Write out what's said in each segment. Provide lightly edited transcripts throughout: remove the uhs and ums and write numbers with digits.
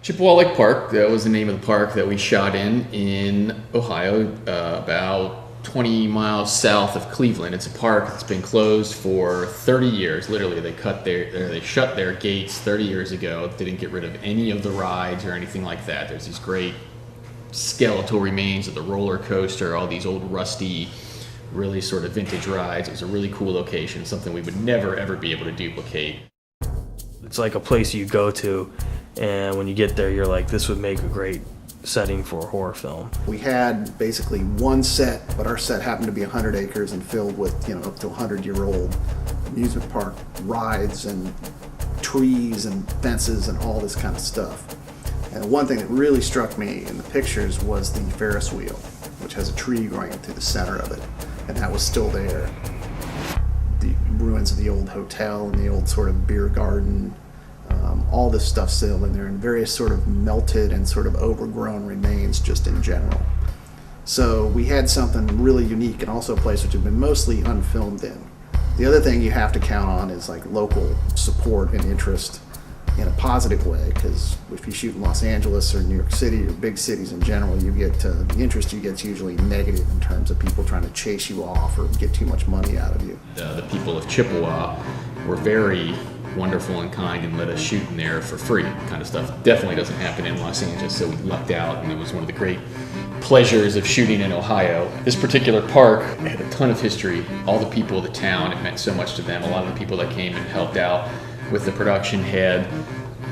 Chippewa Lake Park, that was the name of the park that we shot in Ohio, about 20 miles south of Cleveland. It's a park that's been closed for 30 years. Literally, they shut their gates 30 years ago. They didn't get rid of any of the rides or anything like that. There's these great skeletal remains of the roller coaster, all these old rusty, really sort of vintage rides. It was a really cool location, something we would never ever be able to duplicate. It's like a place you go to, and when you get there, you're like, this would make a great setting for a horror film. We had basically one set, but our set happened to be 100 acres and filled with, up to 100-year-old amusement park rides and trees and fences and all this kind of stuff. And one thing that really struck me in the pictures was the Ferris wheel, which has a tree growing through the center of it, and that was still there. The ruins of the old hotel and the old sort of beer garden, all this stuff still in there, and various sort of melted and sort of overgrown remains just in general. So we had something really unique, and also a place which had been mostly unfilmed in. The other thing you have to count on is like local support and interest in a positive way, because if you shoot in Los Angeles or New York City or big cities in general, you get the interest you get is usually negative in terms of people trying to chase you off or get too much money out of you. The people of Chippewa were very wonderful and kind and let us shoot in there for free. Kind of stuff definitely doesn't happen in Los Angeles, so we lucked out, and it was one of the great pleasures of shooting in Ohio. This particular park had a ton of history. All the people of the town, it meant so much to them. A lot of the people that came and helped out with the production had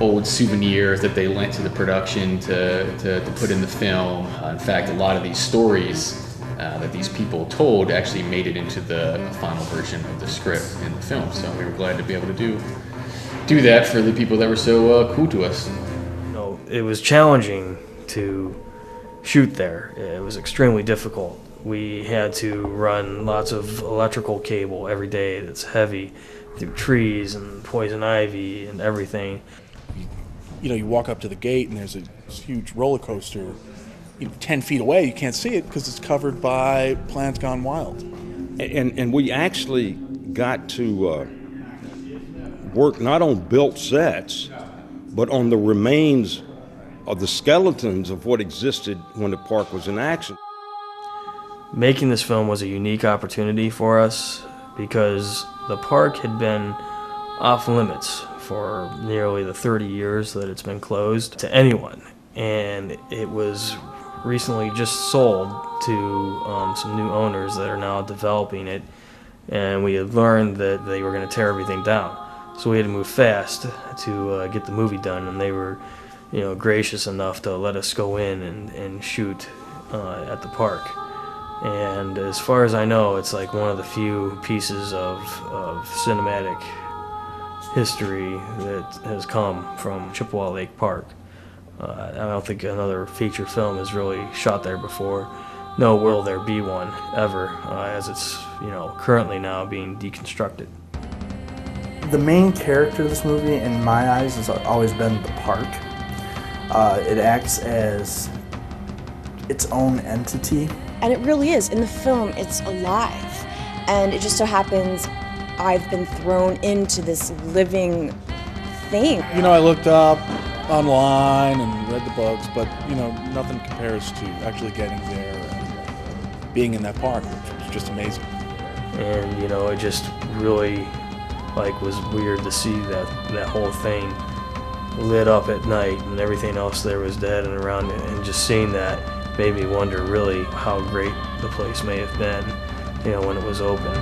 old souvenirs that they lent to the production to put in the film. In fact, a lot of these stories that these people told actually made it into the final version of the script in the film. So we were glad to be able to do that for the people that were so cool to us. It was challenging to shoot there. It was extremely difficult. We had to run lots of electrical cable every day that's heavy through trees and poison ivy and everything. You walk up to the gate and there's a huge roller coaster 10 feet away. You can't see it because it's covered by plants gone wild. And we actually got to work not on built sets, but on the remains of the skeletons of what existed when the park was in action. Making this film was a unique opportunity for us because the park had been off limits for nearly the 30 years that it's been closed to anyone, and it was recently just sold to some new owners that are now developing it, and we had learned that they were going to tear everything down. So we had to move fast to get the movie done, and they were gracious enough to let us go in and shoot at the park. And as far as I know, it's like one of the few pieces of cinematic history that has come from Chippewa Lake Park. I don't think another feature film has really shot there before. Nor will there be one ever, as it's currently now being deconstructed. The main character of this movie, in my eyes, has always been the park. It acts as its own entity. And it really is. In the film, it's alive. And it just so happens I've been thrown into this living thing. I looked up online and read the books, but nothing compares to actually getting there and being in that park, which was just amazing. And it just really was weird to see that whole thing lit up at night and everything else there was dead and around it, and just seeing that made me wonder really how great the place may have been when it was open.